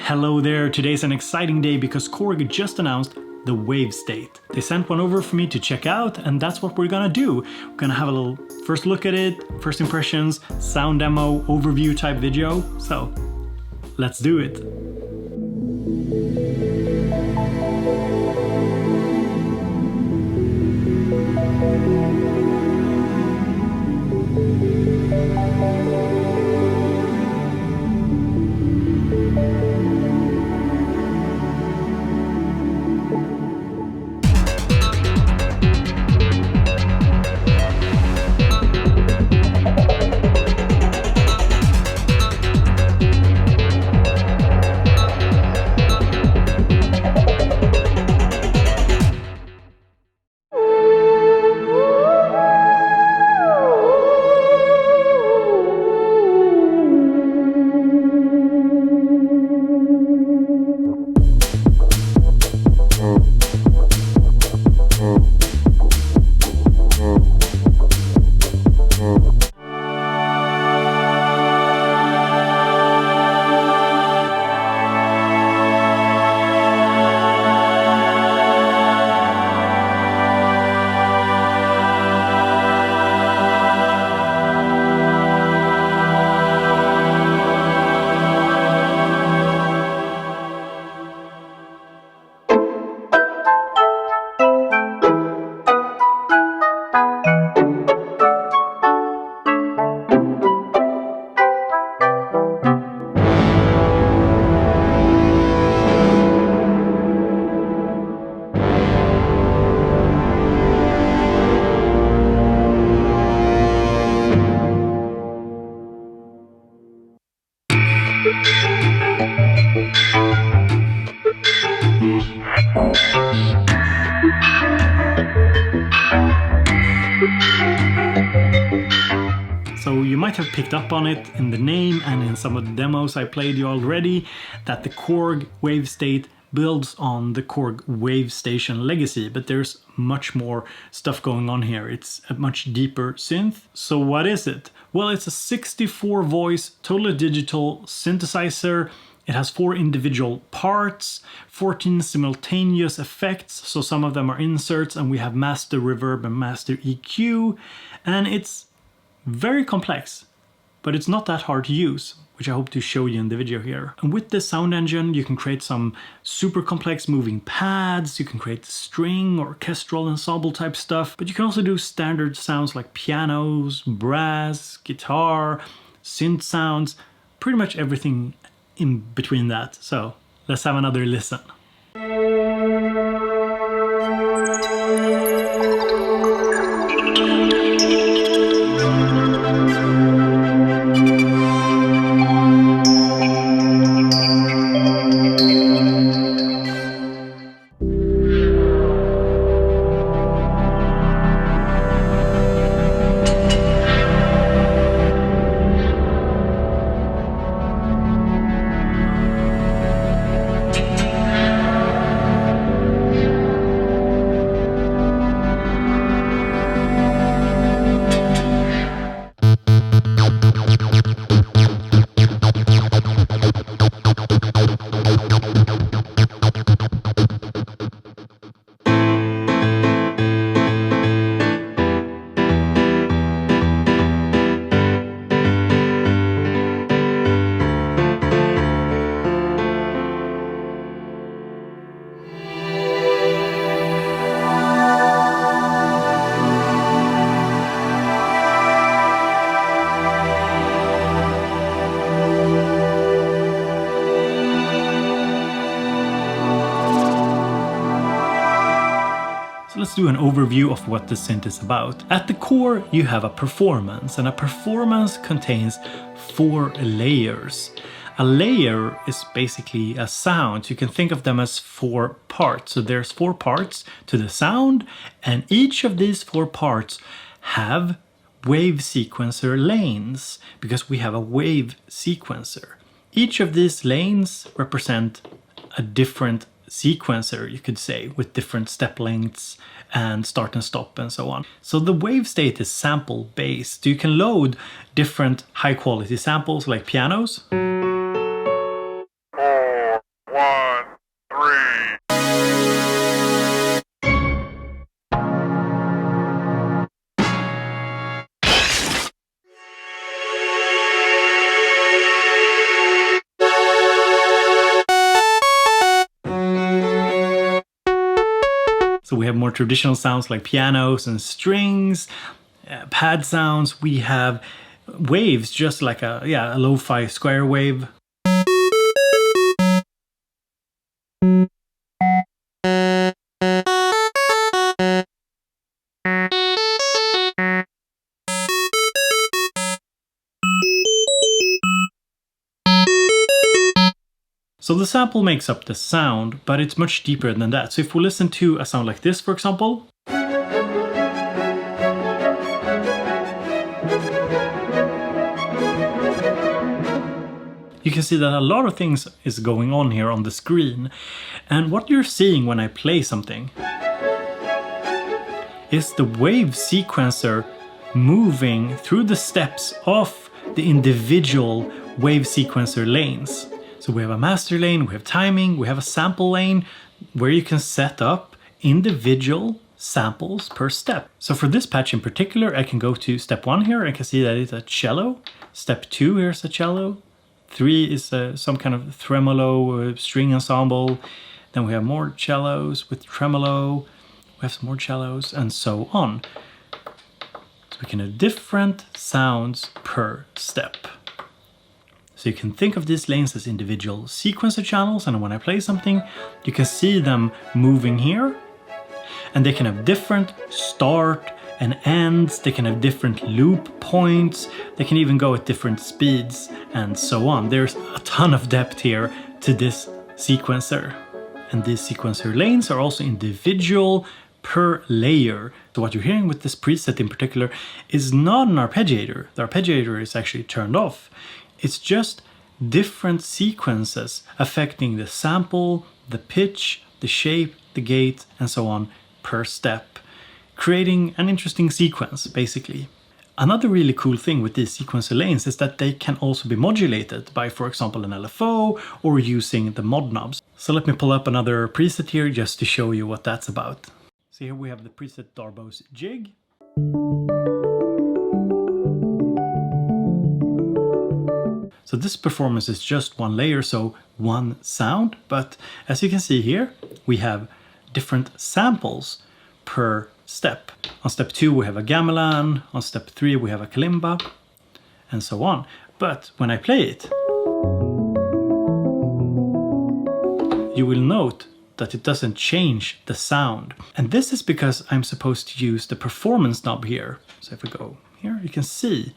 Hello there, today's an exciting day because Korg just announced the Wavestate. They sent one over for me to check out, and that's what we're gonna do. We're gonna have a little first look at it, first impressions, sound demo, overview type video. So let's do it. So you might have picked up on it in the name and in some of the demos I played you already, that the Korg Wavestate builds on the Korg Wavestation legacy, but there's much more stuff going on here. It's a much deeper synth. So what is it? Well, it's a 64 voice, totally digital synthesizer. It has 4 individual parts, 14 simultaneous effects, so some of them are inserts, and we have master reverb and master EQ, and it's very complex, but it's not that hard to use, which I hope to show you in the video here. And with this sound engine, you can create some super complex moving pads, you can create string, orchestral, ensemble type stuff, but you can also do standard sounds like pianos, brass, guitar, synth sounds, pretty much everything in between that. So let's have another listen. Let's do an overview of what the synth is about. At the core, you have a performance, and a performance contains 4 layers. A layer is basically a sound. You can think of them as 4 parts. So there's 4 parts to the sound, and each of these 4 parts have wave sequencer lanes, because we have a wave sequencer. Each of these lanes represent a different sequencer, you could say, with different step lengths and start and stop and so on. So the Wavestate is sample based. You can load different high quality samples like pianos. So we have more traditional sounds like pianos and strings, pad sounds. We have waves, just like a lo-fi square wave. So the sample makes up the sound, but it's much deeper than that. So if we listen to a sound like this, for example, you can see that a lot of things is going on here on the screen. And what you're seeing when I play something is the wave sequencer moving through the steps of the individual wave sequencer lanes. So we have a master lane, we have timing, we have a sample lane where you can set up individual samples per step. So for this patch in particular, I can go to step 1 here. I can see that it's a cello. Step 2, here's a cello. 3 is some kind of tremolo string ensemble. Then we have more cellos with tremolo. We have some more cellos and so on. So we can have different sounds per step. So you can think of these lanes as individual sequencer channels, and when I play something, you can see them moving here. And they can have different start and ends, they can have different loop points, they can even go at different speeds, and so on. There's a ton of depth here to this sequencer. And these sequencer lanes are also individual per layer. So what you're hearing with this preset in particular is not an arpeggiator. The arpeggiator is actually turned off. It's just different sequences affecting the sample, the pitch, the shape, the gate, and so on per step, creating an interesting sequence, basically. Another really cool thing with these sequencer lanes is that they can also be modulated by, for example, an LFO or using the mod knobs. So let me pull up another preset here just to show you what that's about. So here we have the preset Darbo's Jig. So this performance is just one layer, so one sound, but as you can see here, we have different samples per step. On step 2 we have a gamelan, on step 3 we have a kalimba, and so on. But when I play it, you will note that it doesn't change the sound. And this is because I'm supposed to use the performance knob here. So if we go here, you can see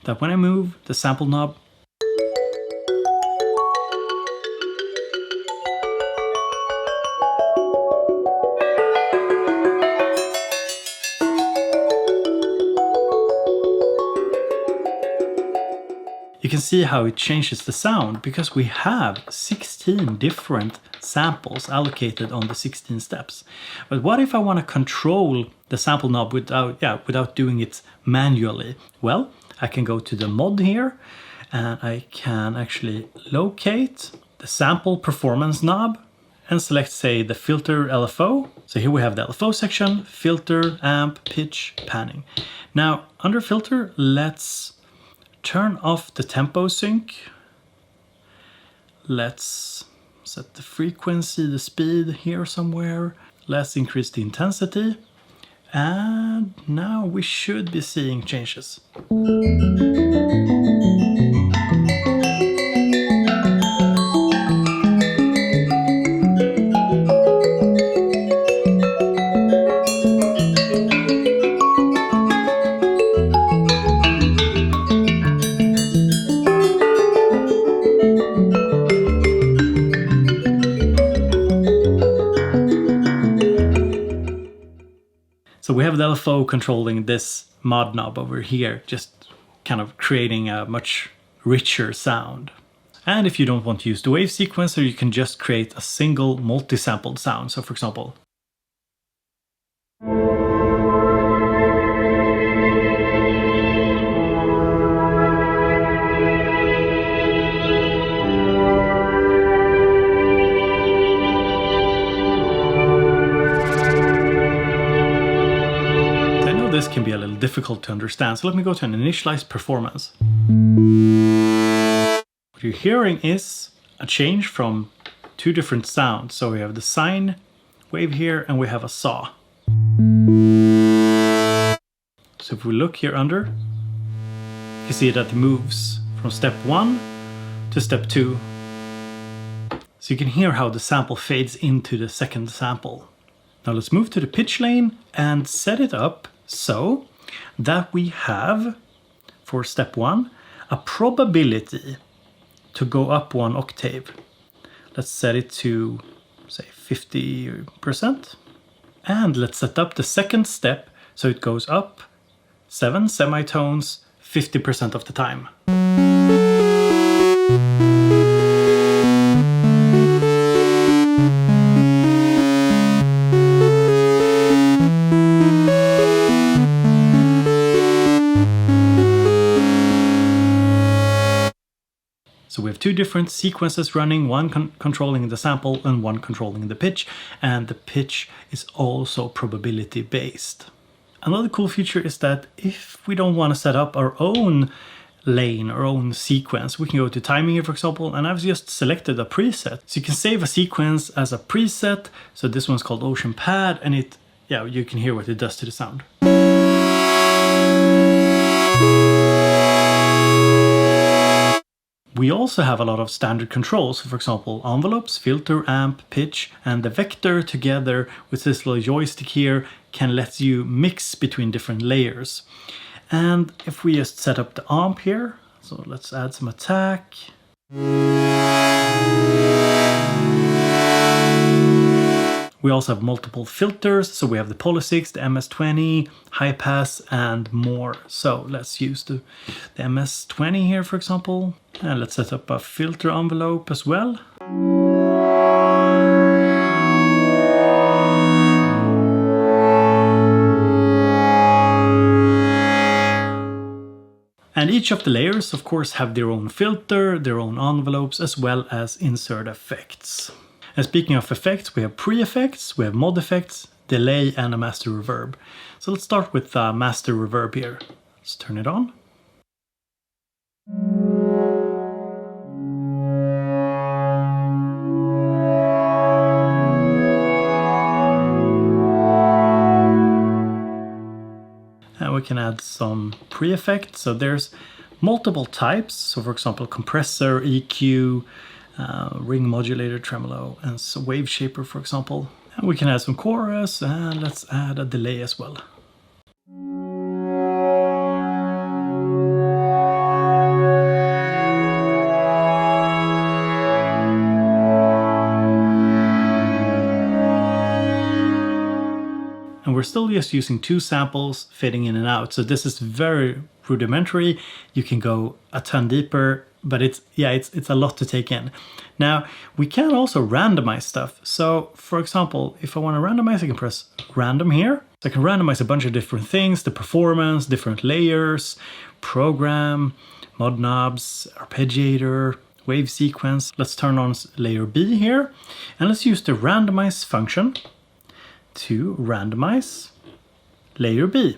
that when I move the sample knob, you can see how it changes the sound because we have 16 different samples allocated on the 16 steps. But what if I want to control the sample knob without doing it manually? Well, I can go to the mod here and I can actually locate the sample performance knob and select, say, the filter LFO. So here we have the LFO section, filter, amp, pitch, panning. Now under filter, let's turn off the tempo sync. Let's set the frequency, the speed here somewhere. Let's increase the intensity. And now we should be seeing changes. So we have the LFO controlling this mod knob over here, just kind of creating a much richer sound. And if you don't want to use the wave sequencer, you can just create a single multi-sampled sound. So for example, this can be a little difficult to understand, so let me go to an initialized performance. What you're hearing is a change from two different sounds. So we have the sine wave here and we have a saw. So if we look here under, you see that it moves from step 1 to step 2. So you can hear how the sample fades into the second sample. Now let's move to the pitch lane and set it up so that we have, for step 1, a probability to go up 1 octave. Let's set it to, say, 50%. And let's set up the second step so it goes up 7 semitones 50% of the time. So we have two different sequences running, one controlling the sample and one controlling the pitch, and the pitch is also probability based. Another cool feature is that if we don't want to set up our own lane, our own sequence, we can go to timing here, for example, and I've just selected a preset. So you can save a sequence as a preset. So this one's called Ocean Pad, and you can hear what it does to the sound. We also have a lot of standard controls, for example, envelopes, filter, amp, pitch, and the vector together with this little joystick here can let you mix between different layers. And if we just set up the amp here, so let's add some attack. We also have multiple filters, so we have the Poly6, the MS-20, high pass, and more. So let's use the MS-20 here, for example. And let's set up a filter envelope as well. And each of the layers, of course, have their own filter, their own envelopes, as well as insert effects. And speaking of effects, we have pre-effects, we have mod effects, delay, and a master reverb. So let's start with master reverb here. Let's turn it on. And we can add some pre-effects. So there's multiple types. So for example, compressor, EQ, ring modulator, tremolo, and so wave shaper, for example. And we can add some chorus, and let's add a delay as well. And we're still just using two samples fading in and out. So this is very rudimentary. You can go a ton deeper, but it's a lot to take in. Now, we can also randomize stuff. So for example, if I want to randomize, I can press random here. So I can randomize a bunch of different things, the performance, different layers, program, mod knobs, arpeggiator, wave sequence. Let's turn on layer B here, and let's use the randomize function to randomize layer B.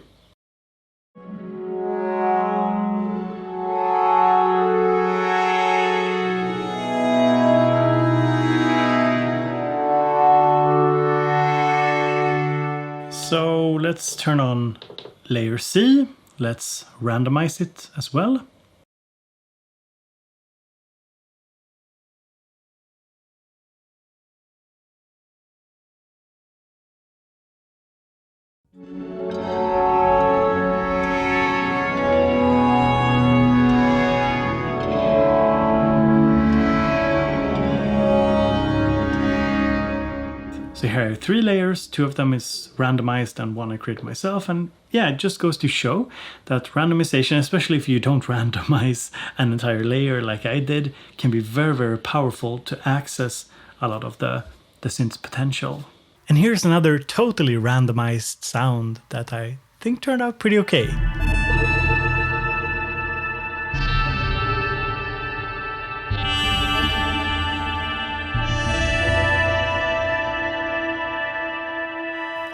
So let's turn on layer C. Let's randomize it as well. So here I have 3 layers, 2 of them is randomized and 1 I created myself. And yeah, it just goes to show that randomization, especially if you don't randomize an entire layer like I did, can be very, very powerful to access a lot of the synth's potential. And here's another totally randomized sound that I think turned out pretty okay.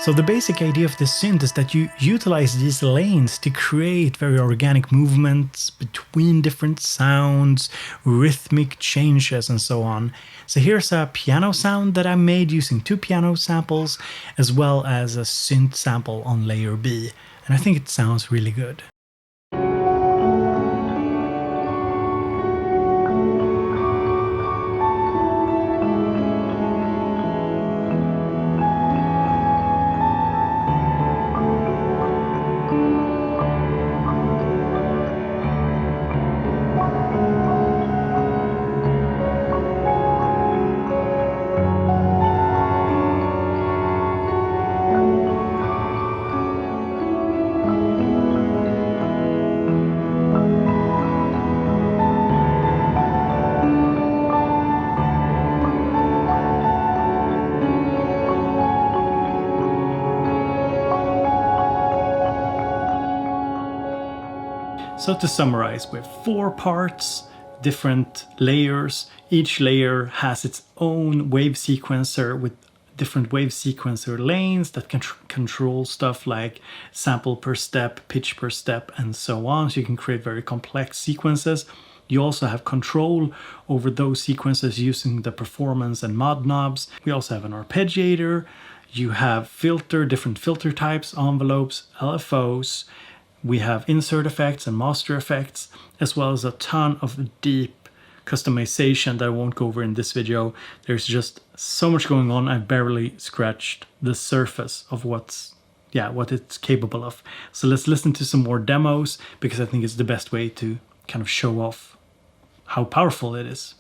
So the basic idea of this synth is that you utilize these lanes to create very organic movements between different sounds, rhythmic changes, and so on. So here's a piano sound that I made using 2 piano samples, as well as a synth sample on layer B. And I think it sounds really good. So to summarize, we have 4 parts, different layers. Each layer has its own wave sequencer with different wave sequencer lanes that can control stuff like sample per step, pitch per step, and so on. So you can create very complex sequences. You also have control over those sequences using the performance and mod knobs. We also have an arpeggiator. You have different filter types, envelopes, LFOs. We have insert effects and master effects, as well as a ton of deep customization that I won't go over in this video. There's just so much going on. I barely scratched the surface of what it's capable of. So let's listen to some more demos, because I think it's the best way to kind of show off how powerful it is.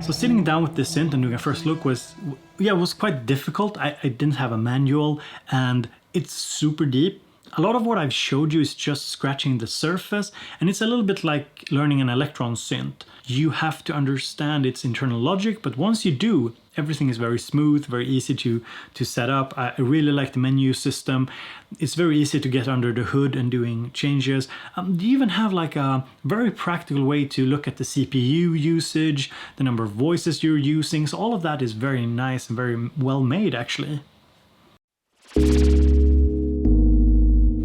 So sitting down with this synth and doing a first look was quite difficult. I didn't have a manual, and it's super deep. A lot of what I've showed you is just scratching the surface, and it's a little bit like learning an electron synth. You have to understand its internal logic, but once you do, everything is very smooth, very easy to set up. I really like the menu system. It's very easy to get under the hood and doing changes. You even have like a very practical way to look at the CPU usage, the number of voices you're using. So all of that is very nice and very well made, actually.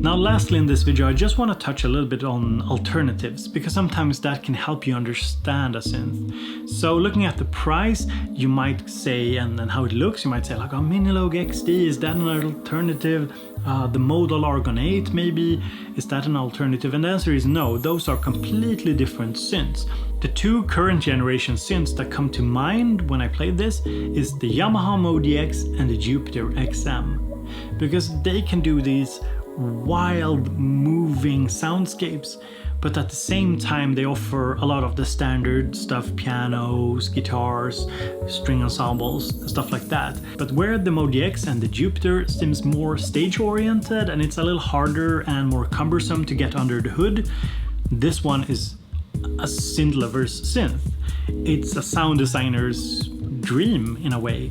Now lastly in this video, I just want to touch a little bit on alternatives, because sometimes that can help you understand a synth. So looking at the price, you might say, and how it looks, you might say like, oh, Minilogue XD, is that an alternative? The Modal Argon 8 maybe, is that an alternative? And the answer is no, those are completely different synths. The 2 current generation synths that come to mind when I played this is the Yamaha MoDX and the Jupiter XM, because they can do these wild moving soundscapes, but at the same time they offer a lot of the standard stuff, pianos, guitars, string ensembles, and stuff like that. But where the MoDX and the Jupiter seems more stage oriented and it's a little harder and more cumbersome to get under the hood, this one is a synth lover's synth. It's a sound designer's dream in a way,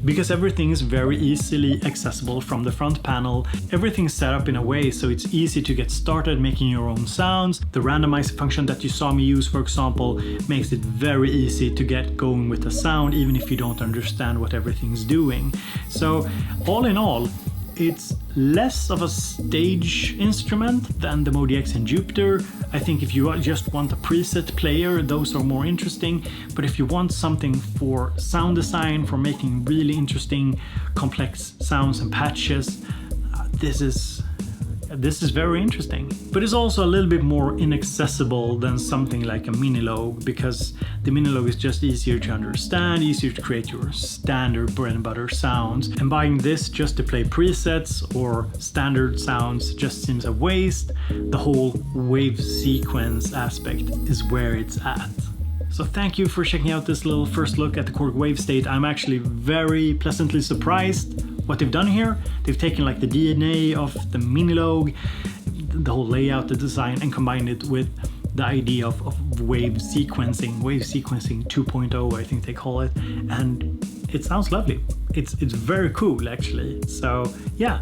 because everything is very easily accessible from the front panel. Everything's set up in a way so it's easy to get started making your own sounds. The randomizer function that you saw me use, for example, makes it very easy to get going with the sound, even if you don't understand what everything's doing. So all in all, It's less of a stage instrument than the ModiX and Jupiter. I think if you just want a preset player, those are more interesting. But if you want something for sound design, for making really interesting, complex sounds and patches, this is very interesting. But it's also a little bit more inaccessible than something like a Minilogue, because the Minilogue is just easier to understand, easier to create your standard bread and butter sounds. And buying this just to play presets or standard sounds just seems a waste. The whole wave sequence aspect is where it's at. So thank you for checking out this little first look at the Korg Wavestate. I'm actually very pleasantly surprised what they've done here. They've taken like the DNA of the Minilogue, the whole layout, the design, and combined it with the idea of wave sequencing 2.0, I think they call it, and it sounds lovely. It's very cool actually. So yeah,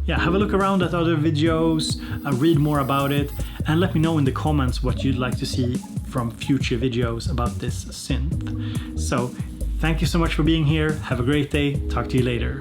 have a look around at other videos, read more about it, and let me know in the comments what you'd like to see from future videos about this synth. So thank you so much for being here. Have a great day. Talk to you later.